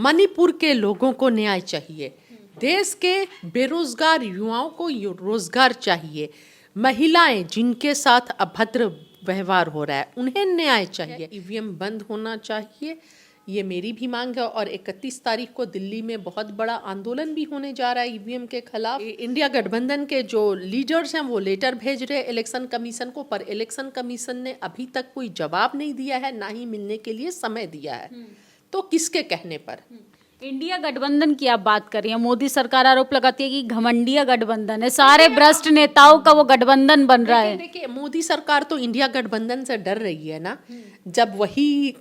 मणिपुर के लोगों को न्याय चाहिए, देश के बेरोजगार युवाओं को रोजगार चाहिए, महिलाएं जिनके साथ अभद्र व्यवहार हो रहा है उन्हें न्याय चाहिए, ईवीएम बंद होना चाहिए। ये मेरी भी मांग है और 31 तारीख को दिल्ली में बहुत बड़ा आंदोलन भी होने जा रहा है ईवीएम के खिलाफ। इंडिया गठबंधन के जो लीडर्स हैं वो लेटर भेज रहे हैं इलेक्शन कमीशन को, पर इलेक्शन कमीशन ने अभी तक कोई जवाब नहीं दिया है, ना ही मिलने के लिए समय दिया है। तो किसके कहने पर? इंडिया गठबंधन की आप बात कर रही हैं। मोदी सरकार आरोप लगाती है कि घमंडिया गठबंधन है, सारे भ्रष्ट नेताओं का वो गठबंधन बन रहा है। देखिए मोदी सरकार तो इंडिया गठबंधन से डर रही है ना। जब वही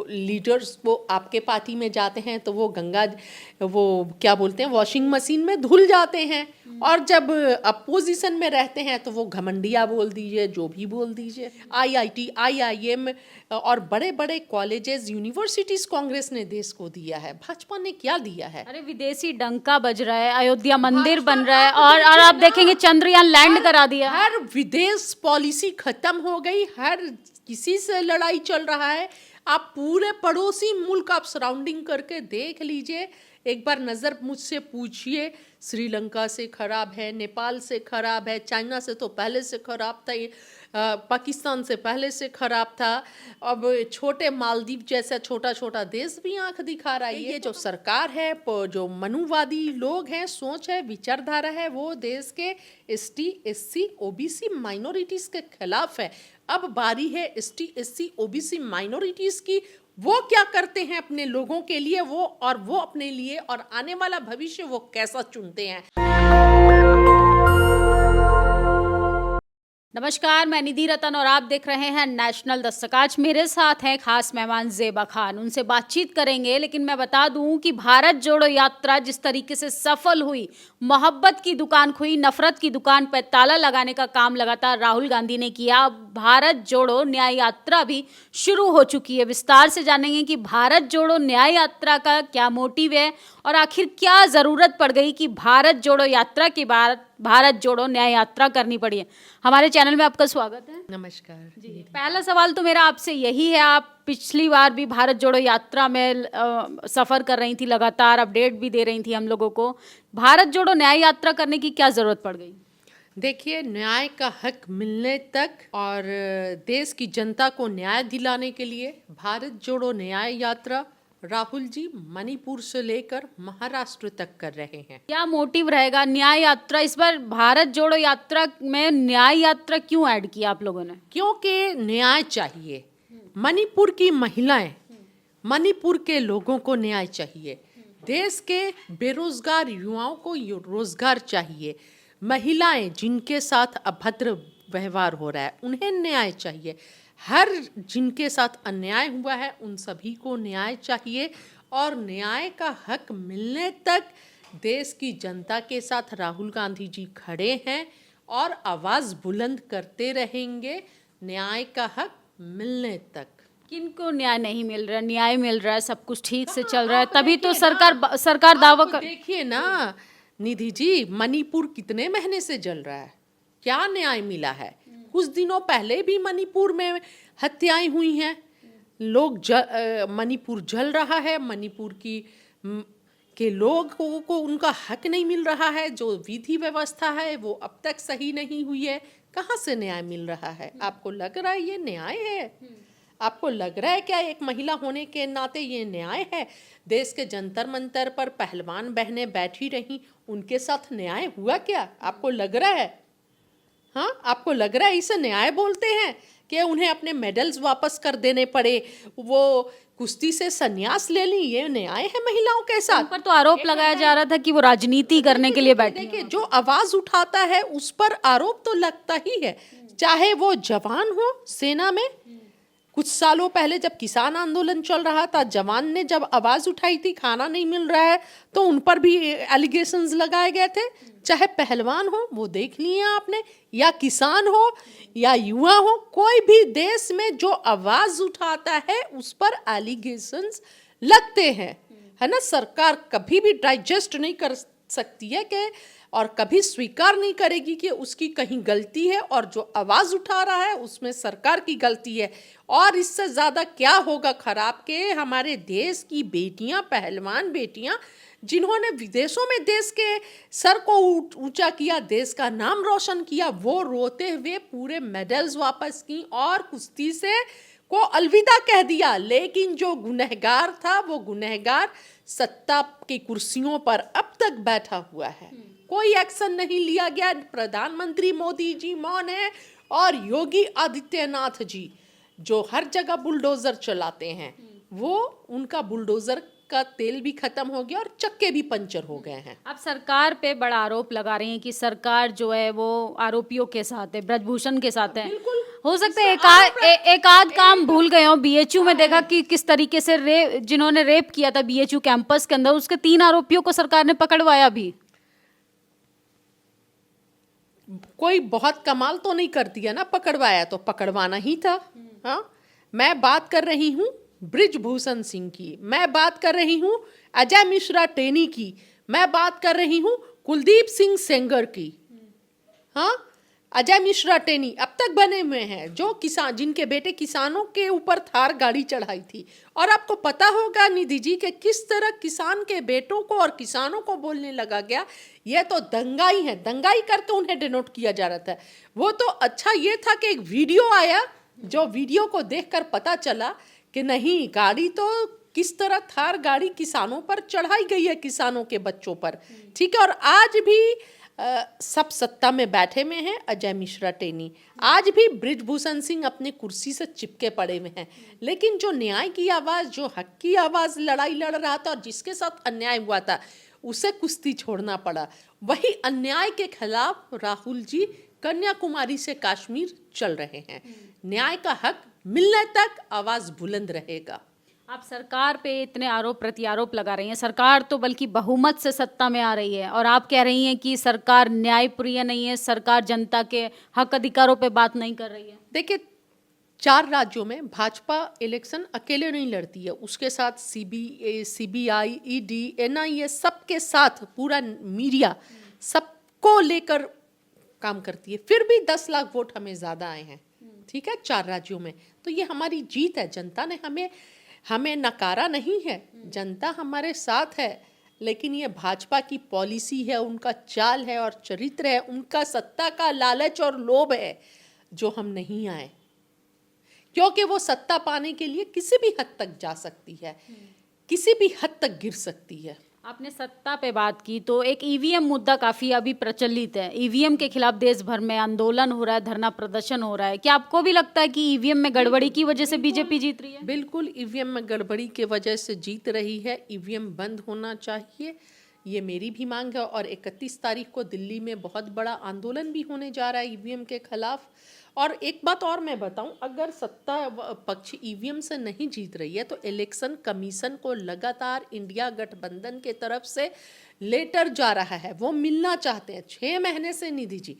लीडर्स वो आपके पार्टी में जाते हैं तो वो वो क्या बोलते हैं, वॉशिंग मशीन में धुल जाते हैं, और जब अपोजिशन में रहते हैं तो वो घमंडिया बोल दीजिए, जो भी बोल दीजिए। आईआईटी, आईआईएम और बड़े बड़े कॉलेजेस, यूनिवर्सिटीज कांग्रेस ने देश को दिया है, भाजपा ने क्या दिया है? अरे विदेशी डंका बज रहा है, अयोध्या मंदिर बन रहा है, और आप देखेंगे चंद्रयान लैंड करा दिया। हर विदेश पॉलिसी खत्म हो गई, हर किसी से लड़ाई चल रहा है। आप पूरे पड़ोसी मुल्क आप सराउंडिंग करके देख लीजिए, एक बार नज़र मुझसे पूछिए, श्रीलंका से खराब है, नेपाल से खराब है, चाइना से तो पहले से खराब था, पाकिस्तान से पहले से खराब था, अब छोटे मालदीव जैसा छोटा छोटा देश भी आंख दिखा रहा है। ये जो सरकार है, जो मनुवादी लोग हैं, सोच है, विचारधारा है, वो देश के एसटी, एससी, ओबीसी माइनॉरिटीज के खिलाफ है। अब बारी है एसटी, एससी, ओबीसी माइनॉरिटीज की, वो क्या करते हैं अपने लोगों के लिए, वो अपने लिए और आने वाला भविष्य वो कैसा चुनते हैं। नमस्कार, मैं निधि रतन और आप देख रहे हैं नेशनल दस्तक। आज मेरे साथ हैं खास मेहमान ज़ेबा खान, उनसे बातचीत करेंगे। लेकिन मैं बता दूं कि भारत जोड़ो यात्रा जिस तरीके से सफल हुई, मोहब्बत की दुकान खुई, नफरत की दुकान पर ताला लगाने का काम लगातार राहुल गांधी ने किया। अब भारत जोड़ो न्याय यात्रा भी शुरू हो चुकी है। विस्तार से जानेंगे कि भारत जोड़ो न्याय यात्रा का क्या मोटिव है और आखिर क्या ज़रूरत पड़ गई कि भारत जोड़ो यात्रा के बाद भारत जोड़ो न्याय यात्रा करनी पड़ी है। हमारे चैनल में आपका स्वागत है। नमस्कार जी। पहला सवाल तो मेरा आपसे यही है, आप पिछली बार भी भारत जोड़ो यात्रा में सफ़र कर रही थी, लगातार अपडेट भी दे रही थी हम लोगों को। भारत जोड़ो न्याय यात्रा करने की क्या ज़रूरत पड़ गई? देखिए, न्याय का हक मिलने तक और देश की जनता को न्याय दिलाने के लिए भारत जोड़ो न्याय यात्रा राहुल जी मणिपुर से लेकर महाराष्ट्र तक कर रहे हैं। क्या मोटिव रहेगा न्याय यात्रा? इस बार भारत जोड़ो यात्रा में न्याय यात्रा क्यों ऐड किया आप लोगों ने? क्योंकि न्याय चाहिए। मणिपुर की महिलाएं, मणिपुर के लोगों को न्याय चाहिए, देश के बेरोजगार युवाओं को रोजगार चाहिए, महिलाएं जिनके साथ अभद्र व्यवहार हो रहा है उन्हें न्याय चाहिए, हर जिनके साथ अन्याय हुआ है उन सभी को न्याय चाहिए। और न्याय का हक मिलने तक देश की जनता के साथ राहुल गांधी जी खड़े हैं और आवाज़ बुलंद करते रहेंगे न्याय का हक मिलने तक। किनको न्याय नहीं मिल रहा? न्याय मिल रहा है, सब कुछ ठीक से चल रहा है, तभी तो सरकार दावा कर। देखिए ना निधि जी, मणिपुर कितने महीने से जल रहा है, क्या न्याय मिला है? कुछ दिनों पहले भी मणिपुर में हत्याएं हुई हैं, लोग मणिपुर जल रहा है, मणिपुर के लोगों को उनका हक नहीं मिल रहा है, जो विधि व्यवस्था है वो अब तक सही नहीं हुई है। कहाँ से न्याय मिल रहा है? आपको लग रहा है ये न्याय है? आपको लग रहा है क्या एक महिला होने के नाते ये न्याय है? देश के जंतर मंतर पर पहलवान बहनें बैठी रहीं, उनके साथ न्याय हुआ क्या? आपको लग रहा है? हाँ, आपको लग रहा है इसे न्याय बोलते हैं कि उन्हें अपने मेडल्स वापस कर देने पड़े, वो कुश्ती से संन्यास ले ली, ये न्याय है महिलाओं के साथ? उन पर तो आरोप लगाया जा रहा था कि वो राजनीति करने के लिए बैठी। देखिए, जो आवाज उठाता है उस पर आरोप तो लगता ही है, चाहे वो जवान हो सेना में। कुछ सालों पहले जब किसान आंदोलन चल रहा था, जवान ने जब आवाज उठाई थी खाना नहीं मिल रहा है, तो उन पर भी एलिगेशंस लगाए गए थे। चाहे पहलवान हो, वो देख लिए आपने, या किसान हो या युवा हो, कोई भी देश में जो आवाज उठाता है उस पर एलिगेशंस लगते हैं, है ना। सरकार कभी भी डाइजेस्ट नहीं कर सकती है कि और कभी स्वीकार नहीं करेगी कि उसकी कहीं गलती है, और जो आवाज़ उठा रहा है उसमें सरकार की गलती है। और इससे ज़्यादा क्या होगा खराब के हमारे देश की बेटियां, पहलवान बेटियां, जिन्होंने विदेशों में देश के सर को ऊंचा किया, देश का नाम रोशन किया, वो रोते हुए पूरे मेडल्स वापस की और कुश्ती से को अलविदा कह दिया। लेकिन जो गुनहगार था वो गुनहगार सत्ता की कुर्सियों पर अब तक बैठा हुआ है, कोई एक्शन नहीं लिया गया। प्रधानमंत्री मोदी जी मौन है, और योगी आदित्यनाथ जी जो हर जगह बुलडोजर चलाते हैं, वो उनका बुलडोजर का तेल भी खत्म हो गया और चक्के भी पंचर हो गए हैं। आप सरकार पे बड़ा आरोप लगा रहे हैं कि सरकार जो है वो आरोपियों के साथ है, ब्रजभूषण के साथ है। बिल्कुल हो सकता है एक आध काम भूल गए हो। बीएचयू में देखा कि किस तरीके से जिन्होंने रेप किया था बीएचयू कैंपस के अंदर, उसके 3 आरोपियों को सरकार ने पकड़वाया भी। कोई बहुत कमाल तो नहीं कर दिया ना, पकड़वाया तो पकड़वाना ही था। हाँ, मैं बात कर रही हूँ ब्रिजभूषण सिंह की, मैं बात कर रही हूँ अजय मिश्रा टेनी की, मैं बात कर रही हूँ कुलदीप सिंह सेंगर की। हाँ, अजय मिश्रा टेनी अब तक बने हुए हैं, जो किसान, जिनके बेटे किसानों के ऊपर थार गाड़ी चढ़ाई थी। और आपको पता होगा निधि जी के किस तरह किसान के बेटों को और किसानों को बोलने लगा गया, ये तो दंगाई है, दंगाई करके उन्हें डिनोट किया जा रहा था। वो तो अच्छा ये था कि एक वीडियो आया, जो वीडियो को देखकर पता चला कि नहीं, गाड़ी तो किस तरह थार गाड़ी किसानों पर चढ़ाई गई है, किसानों के बच्चों पर। ठीक है, और आज भी सब सत्ता में बैठे हुए हैं अजय मिश्रा टेनी, आज भी ब्रिजभूषण सिंह अपने कुर्सी से चिपके पड़े हुए हैं। लेकिन जो न्याय की आवाज़, जो हक की आवाज़ लड़ाई लड़ रहा था और जिसके साथ अन्याय हुआ था, उसे कुश्ती छोड़ना पड़ा। वही अन्याय के खिलाफ राहुल जी कन्याकुमारी से कश्मीर चल रहे हैं। न्याय का हक मिलने तक आवाज़ बुलंद रहेगा। आप सरकार पे इतने आरोप प्रत्यारोप लगा रही हैं, सरकार तो बल्कि बहुमत से सत्ता में आ रही है, और आप कह रही हैं कि सरकार न्यायप्रिय नहीं है, सरकार जनता के हक अधिकारों पे बात नहीं कर रही है। देखिए, 4 राज्यों में भाजपा इलेक्शन अकेले नहीं लड़ती है, उसके साथ सीबीआई, ईडी, एनआईए, सबके साथ पूरा मीडिया सबको लेकर काम करती है। फिर भी 10 लाख वोट हमें ज़्यादा आए हैं, ठीक है, 4 राज्यों में। तो ये हमारी जीत है, जनता ने हमें नकारा नहीं है, जनता हमारे साथ है। लेकिन ये भाजपा की पॉलिसी है, उनका चाल है और चरित्र है, उनका सत्ता का लालच और लोभ है, जो हम नहीं आए। क्योंकि वो सत्ता पाने के लिए किसी भी हद तक जा सकती है, किसी भी हद तक गिर सकती है। आपने सत्ता पे बात की, तो एक ईवीएम मुद्दा काफी अभी प्रचलित है। ईवीएम के खिलाफ देश भर में आंदोलन हो रहा है, धरना प्रदर्शन हो रहा है। क्या आपको भी लगता है कि ईवीएम में गड़बड़ी की वजह से बीजेपी जीत रही है? बिल्कुल, ईवीएम में गड़बड़ी के वजह से जीत रही है। ईवीएम बंद होना चाहिए, ये मेरी भी मांग है। और 31 तारीख को दिल्ली में बहुत बड़ा आंदोलन भी होने जा रहा है ईवीएम के खिलाफ। और एक बात और मैं बताऊं, अगर सत्ता पक्ष ईवीएम से नहीं जीत रही है तो इलेक्शन कमीशन को लगातार इंडिया गठबंधन के तरफ से लेटर जा रहा है, वो मिलना चाहते हैं 6 महीने से निधि जी,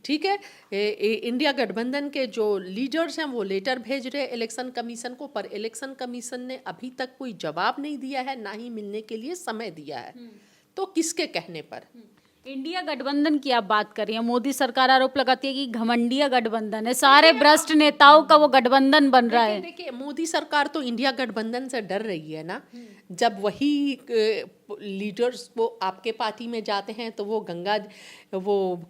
ठीक है। इंडिया गठबंधन के जो लीडर्स हैं वो लेटर भेज रहे हैं इलेक्शन कमीशन को, पर इलेक्शन कमीशन ने अभी तक कोई जवाब नहीं दिया है, ना ही मिलने के लिए समय दिया है। तो किसके कहने पर? इंडिया गठबंधन की आप बात कर रही हैं, मोदी सरकार आरोप लगाती है कि घमंडिया गठबंधन है, सारे भ्रष्ट नेताओं का वो गठबंधन बन रहा है। देखिए, मोदी सरकार तो इंडिया गठबंधन से डर रही है ना। जब वही लीडर्स वो आपके पार्टी में जाते हैं तो वो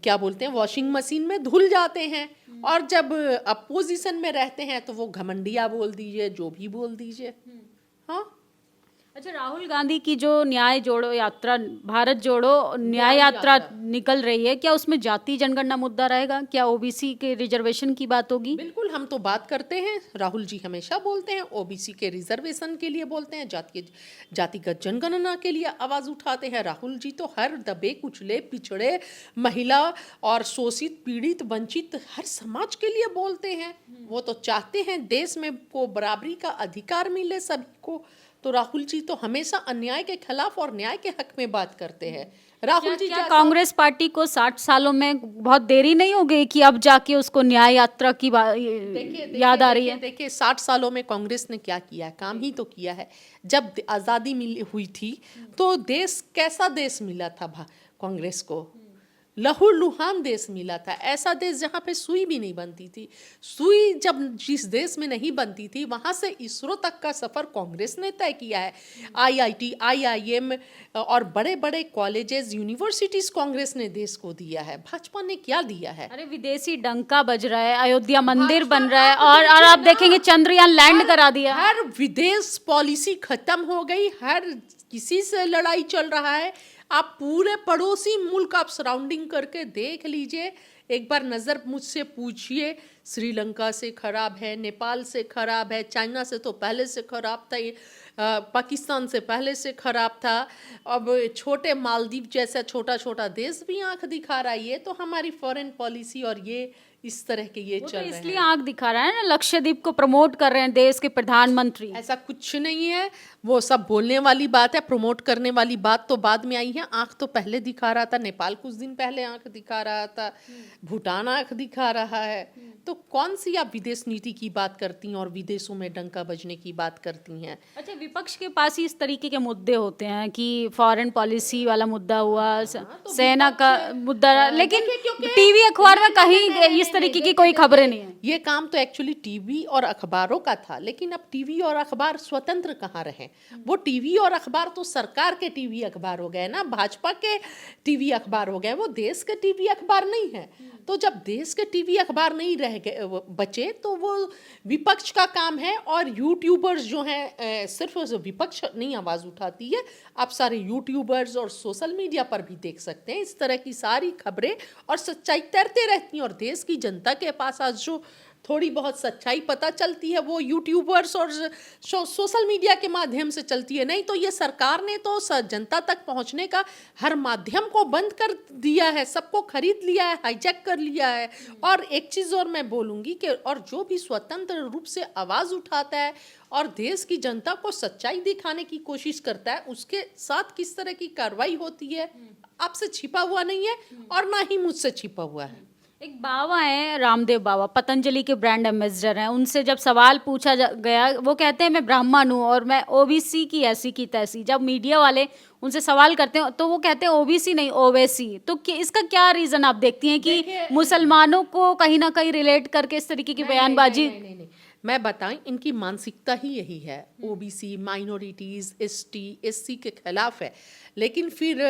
क्या बोलते हैं, वॉशिंग मशीन में धुल जाते हैं, और जब अपोजिशन में रहते हैं तो वो घमंडिया बोल दीजिए, जो भी बोल दीजिए। हाँ, अच्छा, राहुल गांधी की जो न्याय जोड़ो यात्रा, भारत जोड़ो न्याय यात्रा निकल रही है, क्या उसमें जाति जनगणना मुद्दा रहेगा? क्या ओबीसी के रिजर्वेशन की बात होगी? बिल्कुल, हम तो बात करते हैं, राहुल जी हमेशा बोलते हैं ओबीसी के रिजर्वेशन के लिए बोलते हैं, जातिगत जनगणना के लिए आवाज़ उठाते हैं। राहुल जी तो हर दबे कुचले पिछड़े महिला और शोषित पीड़ित वंचित हर समाज के लिए बोलते हैं। वो तो चाहते हैं देश में को बराबरी का अधिकार मिले सभी को। तो राहुल जी तो हमेशा अन्याय के खिलाफ और न्याय के हक में बात करते हैं। राहुल जी, क्या कांग्रेस पार्टी को 60 सालों में बहुत देरी नहीं हो गई कि अब जाके उसको न्याय यात्रा की याद आ रही है? देखिए, 60 सालों में कांग्रेस ने क्या किया है? काम ही तो किया है। जब आज़ादी हुई थी तो देश कैसा देश मिला था कांग्रेस को? लहूलुहान देश मिला था, ऐसा देश जहाँ पे सुई भी नहीं बनती थी। सुई जब जिस देश में नहीं बनती थी वहाँ से इसरो तक का सफ़र कांग्रेस ने तय किया है। आईआईटी, आईआईएम और बड़े बड़े कॉलेजेस, यूनिवर्सिटीज़ कांग्रेस ने देश को दिया है। भाजपा ने क्या दिया है? अरे विदेशी डंका बज रहा है, अयोध्या मंदिर भाजपा बन रहा है, आप और देखिए आप ना, देखेंगे चंद्रयान लैंड करा दिया। हर विदेश पॉलिसी खत्म हो गई, हर किसी से लड़ाई चल रहा है। आप पूरे पड़ोसी मुल्क आप सराउंडिंग करके देख लीजिए, एक बार नज़र मुझसे पूछिए, श्रीलंका से खराब है, नेपाल से खराब है, चाइना से तो पहले से खराब था, पाकिस्तान से पहले से खराब था। अब छोटे मालदीव जैसा छोटा छोटा देश भी आंख दिखा रहा है। ये तो हमारी फॉरेन पॉलिसी और ये इस तरह के ये वो चल तो रहे इसलिए हैं। आंख दिखा रहा है ना, लक्षद्वीप को प्रमोट कर रहे हैं देश के प्रधानमंत्री। ऐसा कुछ नहीं है, वो सब बोलने वाली बात है, प्रमोट करने वाली बात तो बाद में आई है। आंख तो पहले दिखा रहा था, नेपाल कुछ दिन पहले आंख दिखा रहा था, भूटान आंख दिखा रहा है। तो कौन सी आप विदेश नीति की बात करती हैं और विदेशों में डंका बजने की बात करती हैं? अच्छा, विपक्ष के पास ही इस तरीके के मुद्दे होते हैं कि फॉरेन पॉलिसी वाला मुद्दा हुआ, तो सेना का मुद्दा, लेकिन देखिए, क्योंकि टीवी अखबार में नहीं, कहीं नहीं, इस तरीके की नहीं, कोई खबरें नहीं है। ये काम तो एक्चुअली टीवी और अखबारों का था, लेकिन अब टीवी और अखबार स्वतंत्र कहाँ रहे? वो टीवी और अखबार तो सरकार के टीवी अखबार हो गए ना, भाजपा के टीवी अखबार हो गए, वो देश के टीवी अखबार नहीं है। तो जब देश के टीवी अखबार नहीं रह गए बचे, तो वो विपक्ष का काम है। और यूट्यूबर्स जो हैं, सिर्फ विपक्ष नहीं आवाज़ उठाती है, आप सारे यूट्यूबर्स और सोशल मीडिया पर भी देख सकते हैं, इस तरह की सारी खबरें और सच्चाई तैरते रहती हैं। और देश की जनता के पास आज जो थोड़ी बहुत सच्चाई पता चलती है वो यूट्यूबर्स और सोशल मीडिया के माध्यम से चलती है। नहीं तो ये सरकार ने तो जनता तक पहुंचने का हर माध्यम को बंद कर दिया है, सबको खरीद लिया है, हाईजैक कर लिया है। और एक चीज़ और मैं बोलूँगी कि और जो भी स्वतंत्र रूप से आवाज़ उठाता है और देश की जनता को सच्चाई दिखाने की कोशिश करता है, उसके साथ किस तरह की कार्रवाई होती है आपसे छिपा हुआ नहीं है और ना ही मुझसे छिपा हुआ है। एक बाबा हैं, रामदेव बाबा, पतंजलि के ब्रांड एम्बेसडर हैं। उनसे जब सवाल पूछा गया, वो कहते हैं मैं ब्राह्मण हूँ और मैं ओबीसी की ऐसी की तैसी। जब मीडिया वाले उनसे सवाल करते हैं तो वो कहते हैं ओबीसी नहीं ओवैसी। तो इसका क्या रीज़न आप देखती हैं कि मुसलमानों को कहीं ना कहीं रिलेट करके इस तरीके की बयानबाजी? नहीं, मैं बताऊं, इनकी मानसिकता ही यही है, ओबीसी, माइनॉरिटीज़, एसटी, एससी के खिलाफ है। लेकिन फिर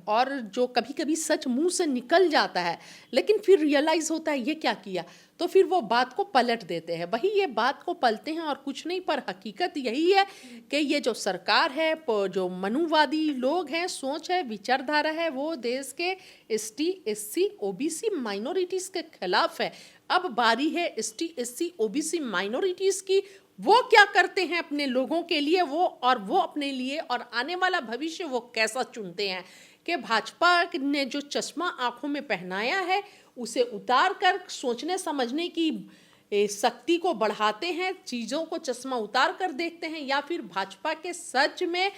और जो कभी कभी सच मुंह से निकल जाता है, लेकिन फिर रियलाइज़ होता है ये क्या किया, तो फिर वो बात को पलट देते हैं। वही ये बात को पलटते हैं और कुछ नहीं, पर हकीकत यही है कि ये जो सरकार है, जो मनुवादी लोग हैं, सोच है, विचारधारा है, वो देश के एसटी, एससी, ओबीसी, माइनॉरिटीज़ के खिलाफ है। अब बारी है एसटी, एससी, ओबीसी, माइनॉरिटीज़ की। वो क्या करते हैं अपने लोगों के लिए, वो अपने लिए और आने वाला भविष्य वो कैसा चुनते हैं। कि भाजपा ने जो चश्मा आंखों में पहनाया है उसे उतार कर सोचने समझने की शक्ति को बढ़ाते हैं, चीज़ों को चश्मा उतार कर देखते हैं, या फिर भाजपा के सच में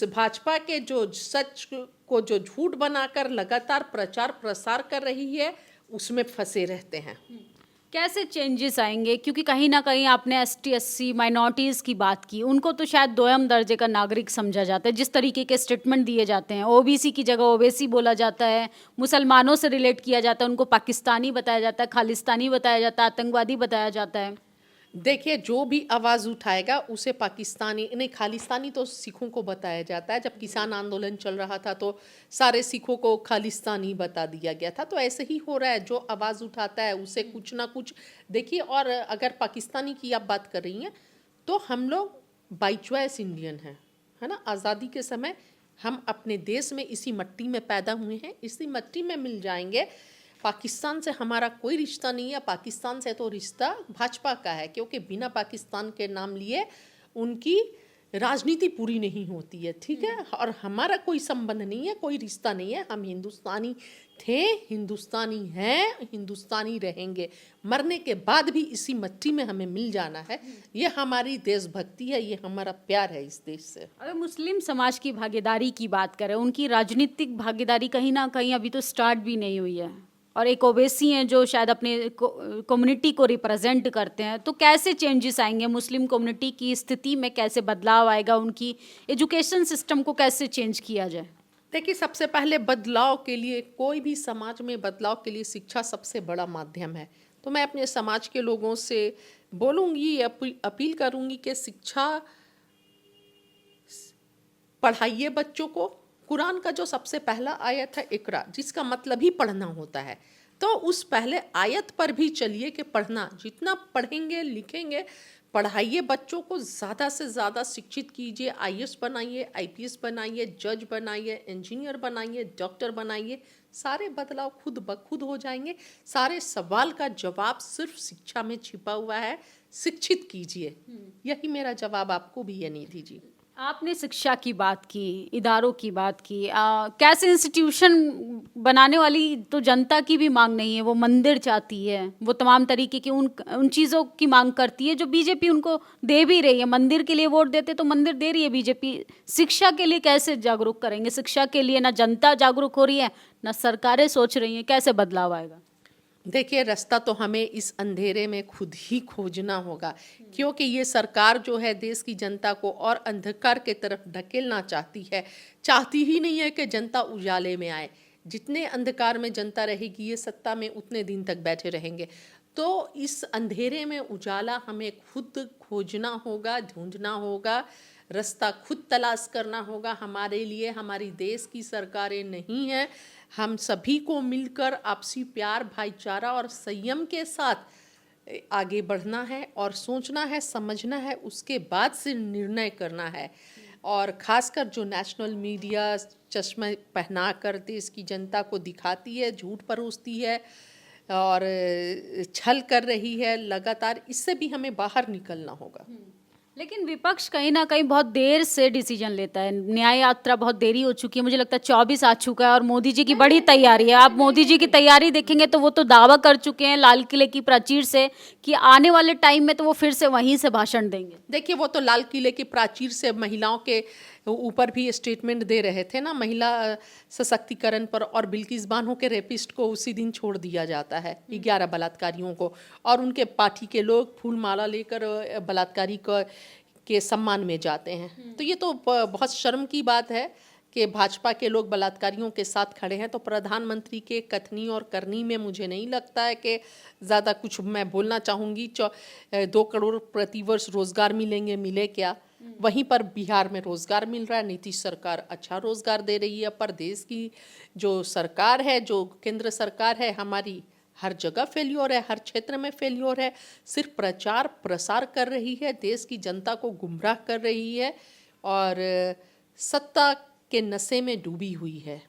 भाजपा के जो सच को जो झूठ बनाकर लगातार प्रचार प्रसार कर रही है उसमें फंसे रहते हैं। कैसे चेंजेस आएंगे? क्योंकि कहीं ना कहीं आपने एसटी, एससी, माइनॉरिटीज़ की बात की, उनको तो शायद दोयम दर्जे का नागरिक समझा जाता है। जिस तरीके के स्टेटमेंट दिए जाते हैं, ओबीसी की जगह ओवैसी बोला जाता है, मुसलमानों से रिलेट किया जाता है, उनको पाकिस्तानी बताया जाता है, खालिस्तानी बताया जाता है, आतंकवादी बताया जाता है। देखिए, जो भी आवाज़ उठाएगा उसे पाकिस्तानी नहीं, खालिस्तानी तो सिखों को बताया जाता है। जब किसान आंदोलन चल रहा था तो सारे सिखों को खालिस्तानी बता दिया गया था। तो ऐसे ही हो रहा है, जो आवाज़ उठाता है उसे कुछ ना कुछ देखिए। और अगर पाकिस्तानी की आप बात कर रही हैं तो हम लोग बाई चॉइस इंडियन हैं, है ना। आज़ादी के समय हम अपने देश में इसी मिट्टी में पैदा हुए हैं, इसी मिट्टी में मिल जाएंगे। पाकिस्तान से हमारा कोई रिश्ता नहीं है। पाकिस्तान से तो रिश्ता भाजपा का है, क्योंकि बिना पाकिस्तान के नाम लिए उनकी राजनीति पूरी नहीं होती है, ठीक है। और हमारा कोई संबंध नहीं है, कोई रिश्ता नहीं है। हम हिंदुस्तानी थे, हिंदुस्तानी हैं, हिंदुस्तानी रहेंगे। मरने के बाद भी इसी मिट्टी में हमें मिल जाना है। ये हमारी देशभक्ति है, ये हमारा प्यार है इस देश से। अगर मुस्लिम समाज की भागीदारी की बात करें, उनकी राजनीतिक भागीदारी कहीं ना कहीं अभी तो स्टार्ट भी नहीं हुई है, और एक ओवैसी हैं जो शायद अपने कम्युनिटी को रिप्रेजेंट करते हैं। तो कैसे चेंजेस आएंगे मुस्लिम कम्युनिटी की स्थिति में, कैसे बदलाव आएगा, उनकी एजुकेशन सिस्टम को कैसे चेंज किया जाए? देखिए, सबसे पहले बदलाव के लिए, कोई भी समाज में बदलाव के लिए शिक्षा सबसे बड़ा माध्यम है। तो मैं अपने समाज के लोगों से बोलूँगी, अपील करूँगी कि शिक्षा पढ़ाइए बच्चों को। कुरान का जो सबसे पहला आयत है इकरा, जिसका मतलब ही पढ़ना होता है, तो उस पहले आयत पर भी चलिए कि पढ़ना, जितना पढ़ेंगे लिखेंगे, पढ़ाइए बच्चों को, ज़्यादा से ज़्यादा शिक्षित कीजिए, आईएएस बनाइए, आईपीएस बनाइए, जज बनाइए, इंजीनियर बनाइए, डॉक्टर बनाइए। सारे बदलाव खुद ब खुद हो जाएंगे। सारे सवाल का जवाब सिर्फ शिक्षा में छिपा हुआ है। शिक्षित कीजिए, यही मेरा जवाब आपको भी है निधि जी। आपने शिक्षा की बात की, इदारों की बात की, कैसे इंस्टीट्यूशन बनाने वाली तो जनता की भी मांग नहीं है, वो मंदिर चाहती है, वो तमाम तरीके की उन चीज़ों की मांग करती है जो बीजेपी उनको दे भी रही है। मंदिर के लिए वोट देते तो मंदिर दे रही है बीजेपी। शिक्षा के लिए कैसे जागरूक करेंगे? शिक्षा के लिए ना जनता जागरूक हो रही है, ना सरकारें सोच रही हैं, कैसे बदलाव आएगा? देखिए, रास्ता तो हमें इस अंधेरे में खुद ही खोजना होगा, क्योंकि ये सरकार जो है देश की जनता को और अंधकार के तरफ ढकेलना चाहती ही नहीं है कि जनता उजाले में आए। जितने अंधकार में जनता रहेगी, ये सत्ता में उतने दिन तक बैठे रहेंगे। तो इस अंधेरे में उजाला हमें खुद खोजना होगा, ढूंढना होगा, रास्ता खुद तलाश करना होगा। हमारे लिए हमारी देश की सरकारें नहीं हैं, हम सभी को मिलकर आपसी प्यार, भाईचारा और संयम के साथ आगे बढ़ना है और सोचना है, समझना है, उसके बाद से निर्णय करना है। और ख़ासकर जो नेशनल मीडिया चश्मे पहना कर देश की जनता को दिखाती है, झूठ परोसती है और छल कर रही है लगातार, इससे भी हमें बाहर निकलना होगा। लेकिन विपक्ष कहीं ना कहीं बहुत देर से डिसीजन लेता है। न्याय यात्रा बहुत देरी हो चुकी है, मुझे लगता है 24 आ चुका है और मोदी जी की बड़ी तैयारी है। आप मोदी जी की तैयारी देखेंगे तो वो तो दावा कर चुके हैं लाल किले की प्राचीर से कि आने वाले टाइम में तो वो फिर से वहीं से भाषण देंगे। देखिए, वो तो लाल किले की प्राचीर से महिलाओं के ऊपर भी स्टेटमेंट दे रहे थे ना, महिला सशक्तिकरण पर, और बिल्किस बानो के रेपिस्ट को उसी दिन छोड़ दिया जाता है, 11 बलात्कारियों को, और उनके पार्टी के लोग फूल माला लेकर बलात्कारी के सम्मान में जाते हैं। तो ये तो बहुत शर्म की बात है कि भाजपा के लोग बलात्कारियों के साथ खड़े हैं। तो प्रधानमंत्री के कथनी और करनी में मुझे नहीं लगता है कि ज़्यादा कुछ मैं बोलना चाहूँगी। 2 करोड़ प्रतिवर्ष रोज़गार मिलेंगे, मिले क्या? वहीं पर बिहार में रोज़गार मिल रहा है, नीतीश सरकार अच्छा रोज़गार दे रही है, पर देश की जो सरकार है, जो केंद्र सरकार है हमारी, हर जगह फेल्योर है, हर क्षेत्र में फेल्योर है। सिर्फ प्रचार प्रसार कर रही है, देश की जनता को गुमराह कर रही है और सत्ता के नशे में डूबी हुई है।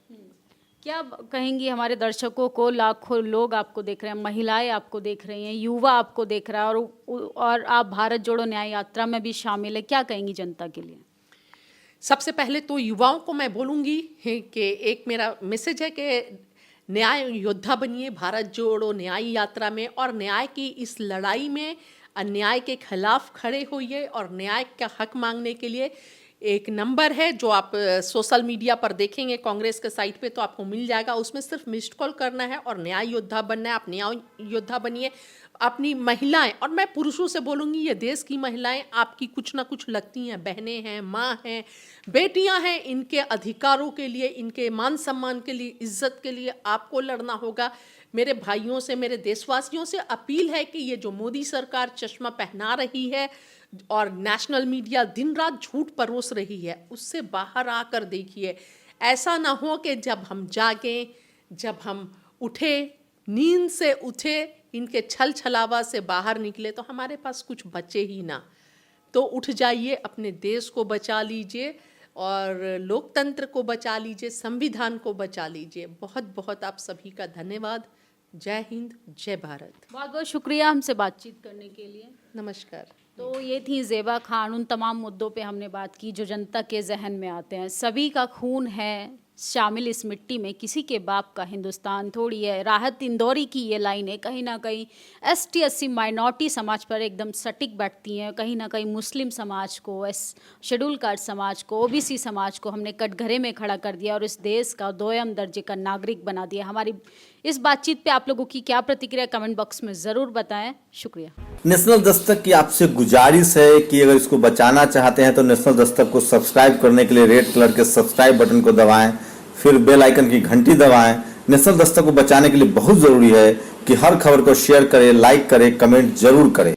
क्या कहेंगी हमारे दर्शकों को? लाखों लोग आपको देख रहे हैं, महिलाएं आपको देख रही हैं, युवा आपको देख रहा है और आप भारत जोड़ो न्याय यात्रा में भी शामिल है। क्या कहेंगी जनता के लिए? सबसे पहले तो युवाओं को मैं बोलूँगी कि एक मेरा मैसेज है कि न्याय योद्धा बनिए भारत जोड़ो न्याय यात्रा में, और न्याय की इस लड़ाई में अन्याय के खिलाफ खड़े होइए। और न्याय का हक मांगने के लिए एक नंबर है जो आप सोशल मीडिया पर देखेंगे, कांग्रेस के साइट पे तो आपको मिल जाएगा, उसमें सिर्फ मिस्ड कॉल करना है और न्याय योद्धा बनना है। आप न्याय योद्धा बनिए। अपनी महिलाएं, और मैं पुरुषों से बोलूँगी, ये देश की महिलाएं आपकी कुछ ना कुछ लगती हैं, बहनें हैं, माँ हैं, बेटियां हैं। इनके अधिकारों के लिए, इनके मान सम्मान के लिए, इज्जत के लिए आपको लड़ना होगा। मेरे भाइयों से, मेरे देशवासियों से अपील है कि ये जो मोदी सरकार चश्मा पहना रही है और नेशनल मीडिया दिन रात झूठ परोस रही है, उससे बाहर आकर देखिए। ऐसा ना हो कि जब हम जागें, जब हम उठे, नींद से उठे, इनके छल छलावा से बाहर निकले तो हमारे पास कुछ बचे ही ना। तो उठ जाइए, अपने देश को बचा लीजिए और लोकतंत्र को बचा लीजिए, संविधान को बचा लीजिए। बहुत बहुत आप सभी का धन्यवाद। जय हिंद, जय भारत। बहुत बहुत शुक्रिया हमसे बातचीत करने के लिए। नमस्कार। तो ये थी ज़ेबा खान। उन तमाम मुद्दों पे हमने बात की जो जनता के जहन में आते हैं। सभी का खून है शामिल इस मिट्टी में, किसी के बाप का हिंदुस्तान थोड़ी है। राहत इंदौरी की ये लाइनें कहीं ना कहीं ST SC माइनॉरिटी समाज पर एकदम सटीक बैठती हैं। कहीं ना कहीं मुस्लिम समाज को, शेड्यूल कास्ट समाज को, OBC समाज को हमने कटघरे में खड़ा कर दिया और इस देश का 2ym दर्जे का नागरिक बना दिया। हमारी इस बातचीत पे आप लोगों की क्या प्रतिक्रिया, कमेंट बॉक्स में ज़रूर बताएं। शुक्रिया। नेशनल दस्तक की आपसे गुजारिश है कि अगर इसको बचाना चाहते हैं तो नेशनल दस्तक को सब्सक्राइब करने के लिए रेड कलर के सब्सक्राइब बटन को दबाएं, फिर बेल आइकन की घंटी दबाएं। नेशनल दस्तक को बचाने के लिए बहुत जरूरी है कि हर खबर को शेयर करें, लाइक करें, कमेंट जरूर करें।